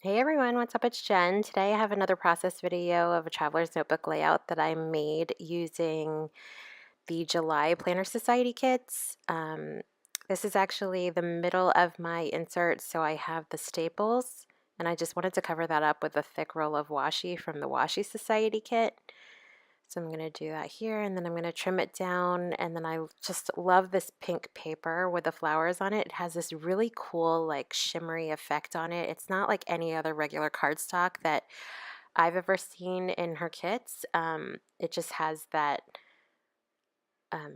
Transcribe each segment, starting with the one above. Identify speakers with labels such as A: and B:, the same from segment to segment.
A: Hey everyone, what's up? It's Jen. Today I have another process video of a traveler's notebook layout that I made using the July Planner Society kits. This is actually the middle of my insert, so I have the staples, and I just wanted to cover that up with a thick roll of washi from the Washi Society kit. So I'm going to do that here, and then I'm going to trim it down, and then I just love this pink paper with the flowers on it. It has this really cool, like, shimmery effect on it. It's not like any other regular cardstock that I've ever seen in her kits. It just has that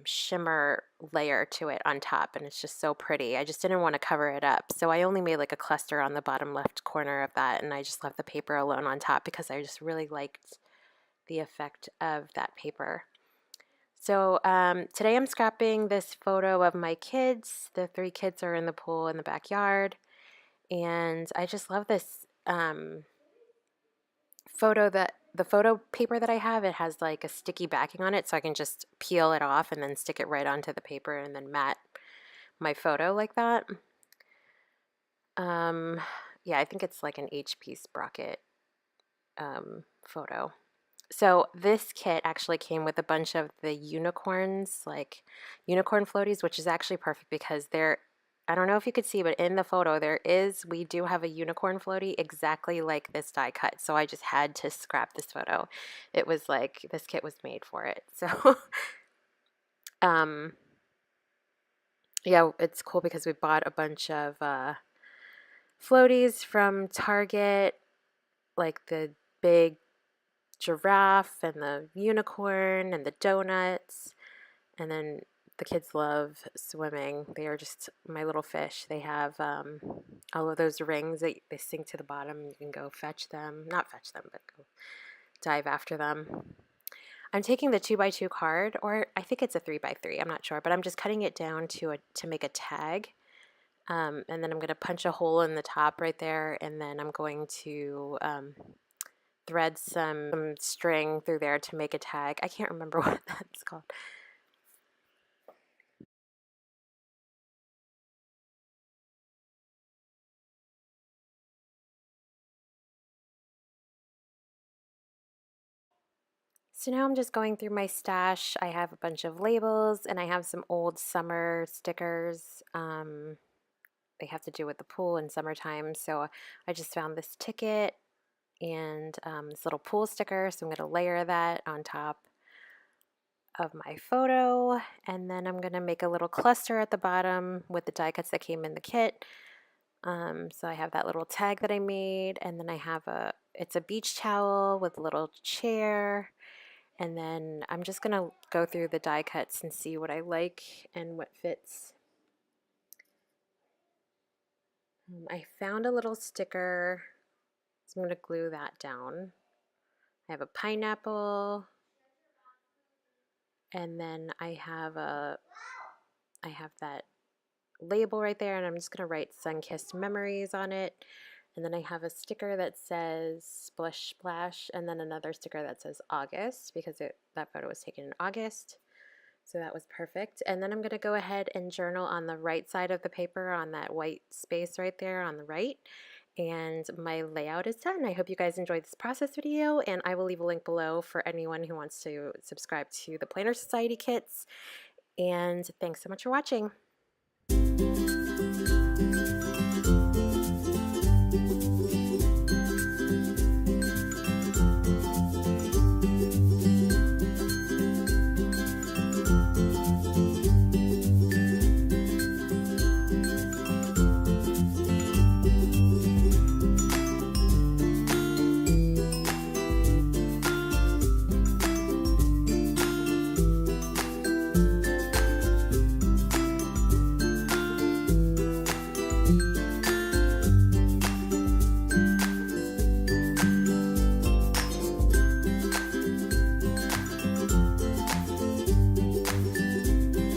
A: shimmer layer to it on top, and it's just so pretty. I just didn't want to cover it up, so I only made like a cluster on the bottom left corner of that, and I just left the paper alone on top because I just really liked the effect of that paper. So today I'm scrapping this photo of my kids. The three kids are in the pool in the backyard, and I just love this the photo paper that I have. It has like a sticky backing on it, so I can just peel it off and then stick it right onto the paper and then mat my photo like that. Um, yeah, I think it's like an HP Sprocket photo. So this kit actually came with a bunch of the unicorns, like unicorn floaties, which is actually perfect because I don't know if you could see, but in the photo we do have a unicorn floaty exactly like this die cut. So I just had to scrap this photo. It was like, this kit was made for it. So, um, yeah, it's cool because we bought a bunch of floaties from Target, like the big giraffe and the unicorn and the donuts. And then the kids love swimming. They are just my little fish. They have all of those rings that they sink to the bottom. You can go fetch them. Not fetch them, but go dive after them. I'm taking the 2x2 card, or I think it's a 3x3. I'm not sure, but I'm just cutting it down to make a tag. And then I'm going to punch a hole in the top right there, and then I'm going to thread some string through there to make a tag. I can't remember what that's called. So now I'm just going through my stash. I have a bunch of labels and I have some old summer stickers. They have to do with the pool in summertime. So I just found this ticket and this little pool sticker. So I'm going to layer that on top of my photo. And then I'm going to make a little cluster at the bottom with the die cuts that came in the kit. So I have that little tag that I made, and then I have it's a beach towel with a little chair. And then I'm just going to go through the die cuts and see what I like and what fits. I found a little sticker, so I'm going to glue that down. I have a pineapple, and then I have that label right there, and I'm just going to write Sun-Kissed Memories on it. And then I have a sticker that says Splish Splash, and then another sticker that says August, because that photo was taken in August. So that was perfect. And then I'm going to go ahead and journal on the right side of the paper on that white space right there on the right. And my layout is done. I hope you guys enjoyed this process video, and I will leave a link below for anyone who wants to subscribe to the Planner Society kits. And thanks so much for watching.